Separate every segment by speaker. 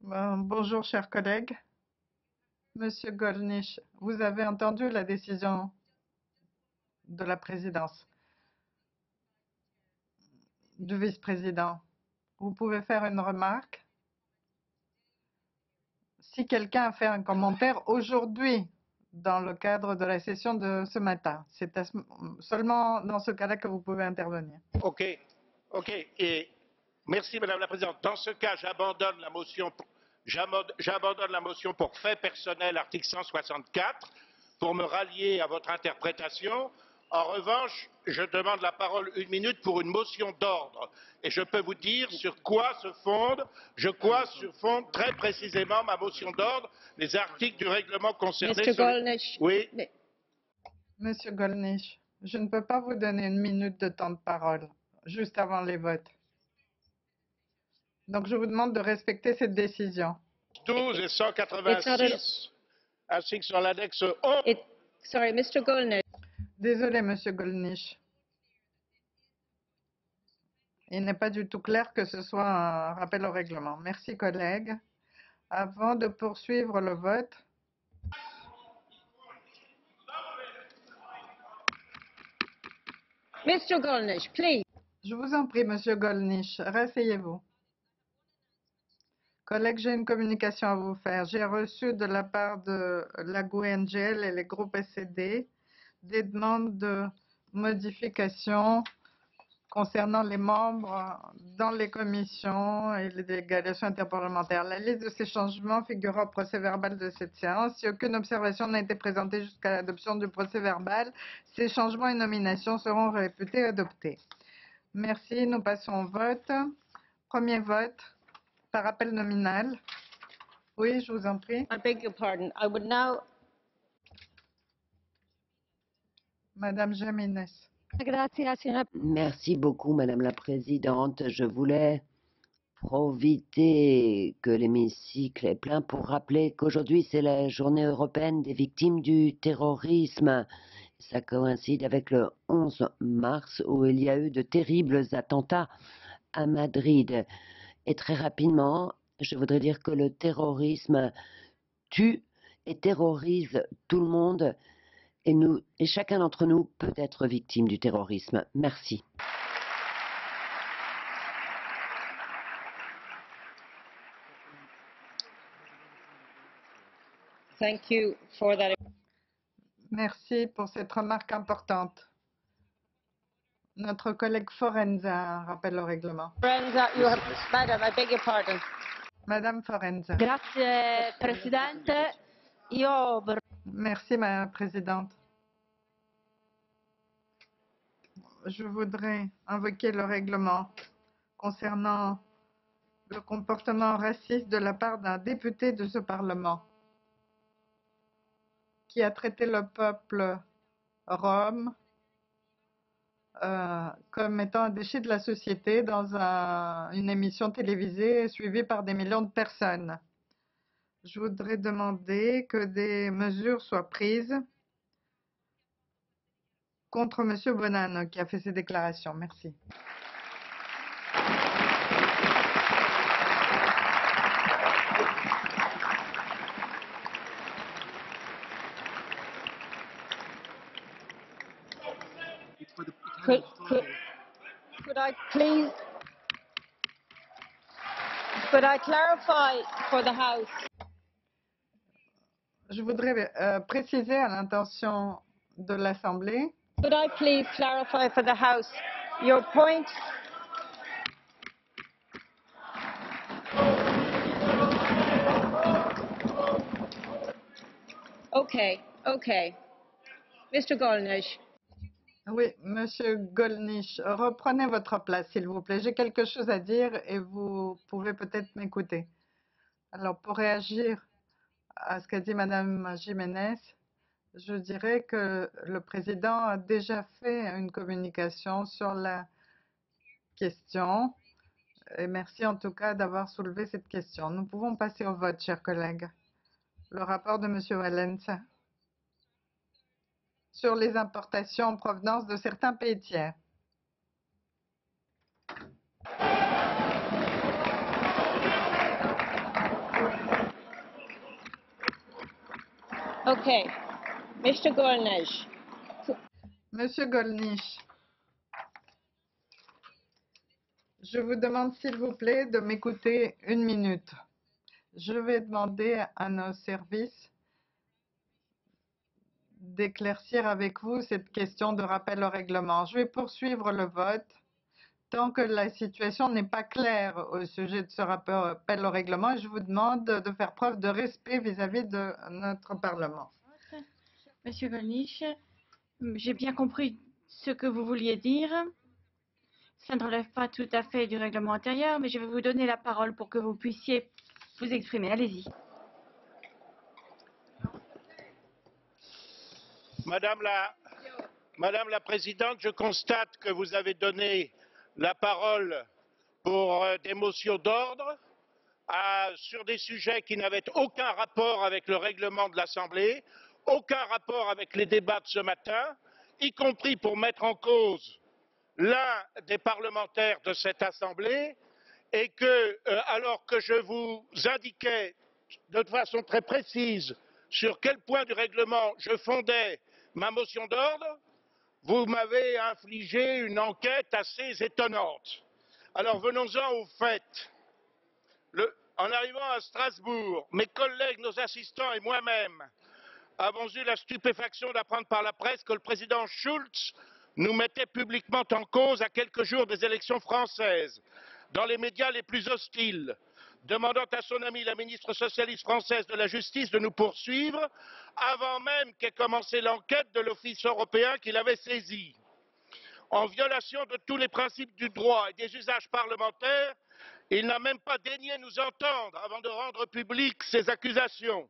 Speaker 1: Bonjour, chers collègues. Monsieur Gollnisch, vous avez entendu la décision de la présidence, du vice-président. Vous pouvez faire une remarque. Si quelqu'un a fait un commentaire aujourd'hui dans le cadre de la session de ce matin, c'est seulement dans ce cas-là que vous pouvez intervenir.
Speaker 2: Ok, et merci Madame la Présidente. Dans ce cas, j'abandonne la motion. J'abandonne la motion pour fait personnel, article 164, pour me rallier à votre interprétation. En revanche, je demande la parole 1 minute pour une motion d'ordre. Et je peux vous dire sur quoi se fonde très précisément ma motion d'ordre, les articles du règlement concernés. Oui.
Speaker 1: Monsieur Gollnisch, je ne peux pas vous donner 1 minute de temps de parole, juste avant les votes. Donc, je vous demande de respecter cette décision.
Speaker 2: 12 et 186, ainsi que sur l'annexe 11.
Speaker 3: Sorry, Mr. Gollnisch.
Speaker 1: Désolé, Monsieur Gollnisch. Il n'est pas du tout clair que ce soit un rappel au règlement. Merci, collègue. Avant de poursuivre le vote,
Speaker 3: Mr. Gollnisch, please.
Speaker 1: je vous en prie, Monsieur Gollnisch, rasseyez-vous. Collègue, j'ai une communication à vous faire. J'ai reçu de la part de la GUE-NGL et les groupes SED des demandes de modification concernant les membres dans les commissions et les délégations interparlementaires. La liste de ces changements figurera au procès-verbal de cette séance. Si aucune observation n'a été présentée jusqu'à l'adoption du procès-verbal, ces changements et nominations seront réputés adoptés. Merci. Nous passons au vote. Premier vote par appel nominal. Oui, je vous en prie.
Speaker 3: I beg your pardon. I would now.
Speaker 1: Madame Jiménez.
Speaker 4: Merci beaucoup, Madame la Présidente. Je voulais profiter que l'hémicycle est plein pour rappeler qu'aujourd'hui, c'est la journée européenne des victimes du terrorisme. Ça coïncide avec le 11 mars où il y a eu de terribles attentats à Madrid. Et très rapidement, je voudrais dire que le terrorisme tue et terrorise tout le monde. Et chacun d'entre nous peut être victime du terrorisme. Merci.
Speaker 3: Thank you for that.
Speaker 1: Merci pour cette remarque importante. Notre collègue Forenza rappelle au règlement.
Speaker 3: Forenza, Madam, I beg your pardon.
Speaker 1: Madame Forenza.
Speaker 5: Grazie Presidente.
Speaker 1: Merci, Madame la Présidente. Je voudrais invoquer le règlement concernant le comportement raciste de la part d'un député de ce Parlement qui a traité le peuple rome comme étant un déchet de la société dans une émission télévisée suivie par des millions de personnes. Je voudrais demander que des mesures soient prises contre M. Bonanno qui a fait ces déclarations. Merci.
Speaker 3: Could I please? Could I clarify for the House?
Speaker 1: Je voudrais préciser à l'intention de l'Assemblée.
Speaker 3: Could I please clarify for the House your point? Okay. Mr. Gollnisch.
Speaker 1: Oui, Monsieur Gollnisch, reprenez votre place, s'il vous plaît. J'ai quelque chose à dire et vous pouvez peut-être m'écouter. Alors, pour réagir à ce qu'a dit Madame Jiménez, je dirais que le président a déjà fait une communication sur la question. Et merci en tout cas d'avoir soulevé cette question. Nous pouvons passer au vote, chers collègues. Le rapport de Monsieur Wallens sur les importations en provenance de certains pays tiers.
Speaker 3: Okay. Mr. Golnish.
Speaker 1: Monsieur Gollnisch, je vous demande s'il vous plaît de m'écouter une minute. Je vais demander à nos services d'éclaircir avec vous cette question de rappel au règlement. Je vais poursuivre le vote tant que la situation n'est pas claire au sujet de ce rappel au règlement et je vous demande de faire preuve de respect vis-à-vis de notre Parlement.
Speaker 5: Monsieur Golnisch, j'ai bien compris ce que vous vouliez dire. Ça ne relève pas tout à fait du règlement intérieur, mais je vais vous donner la parole pour que vous puissiez vous exprimer. Allez-y.
Speaker 2: Madame la Présidente, je constate que vous avez donné la parole pour des motions d'ordre sur des sujets qui n'avaient aucun rapport avec le règlement de l'Assemblée, aucun rapport avec les débats de ce matin, y compris pour mettre en cause l'un des parlementaires de cette Assemblée, et que, alors que je vous indiquais de façon très précise sur quel point du règlement je fondais ma motion d'ordre, vous m'avez infligé une enquête assez étonnante. Alors venons-en au fait. En arrivant à Strasbourg, mes collègues, nos assistants et moi-même avons eu la stupéfaction d'apprendre par la presse que le président Schulz nous mettait publiquement en cause à quelques jours des élections françaises, dans les médias les plus hostiles, demandant à son amie la ministre socialiste française de la Justice de nous poursuivre avant même qu'ait commencé l'enquête de l'Office européen qui l'avait saisi. En violation de tous les principes du droit et des usages parlementaires, il n'a même pas daigné nous entendre avant de rendre publiques ces accusations.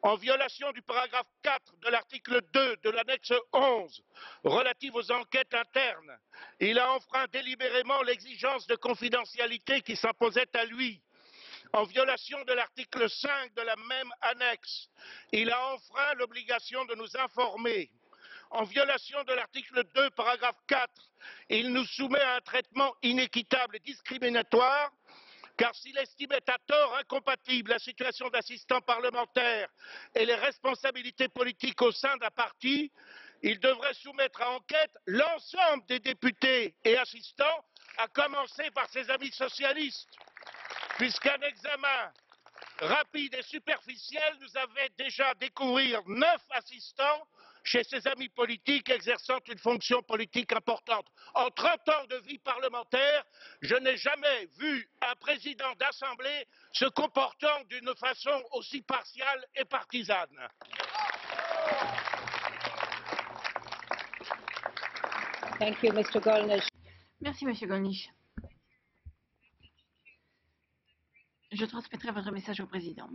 Speaker 2: En violation du paragraphe 4 de l'article 2 de l'annexe 11 relative aux enquêtes internes, il a enfreint délibérément l'exigence de confidentialité qui s'imposait à lui. En violation de l'article 5 de la même annexe, il a enfreint l'obligation de nous informer. En violation de l'article 2, paragraphe 4, il nous soumet à un traitement inéquitable et discriminatoire, car s'il estimait à tort incompatible la situation d'assistant parlementaire et les responsabilités politiques au sein d'un parti, il devrait soumettre à enquête l'ensemble des députés et assistants, à commencer par ses amis socialistes, puisqu'un examen rapide et superficiel nous avait déjà découvert 9 assistants chez ses amis politiques exerçant une fonction politique importante. En 30 ans de vie parlementaire, je n'ai jamais vu un président d'Assemblée se comportant d'une façon aussi partiale et partisane.
Speaker 3: Thank you, Mr. Golnish.
Speaker 5: Merci, Monsieur Golnisch. Je transmettrai votre message au président.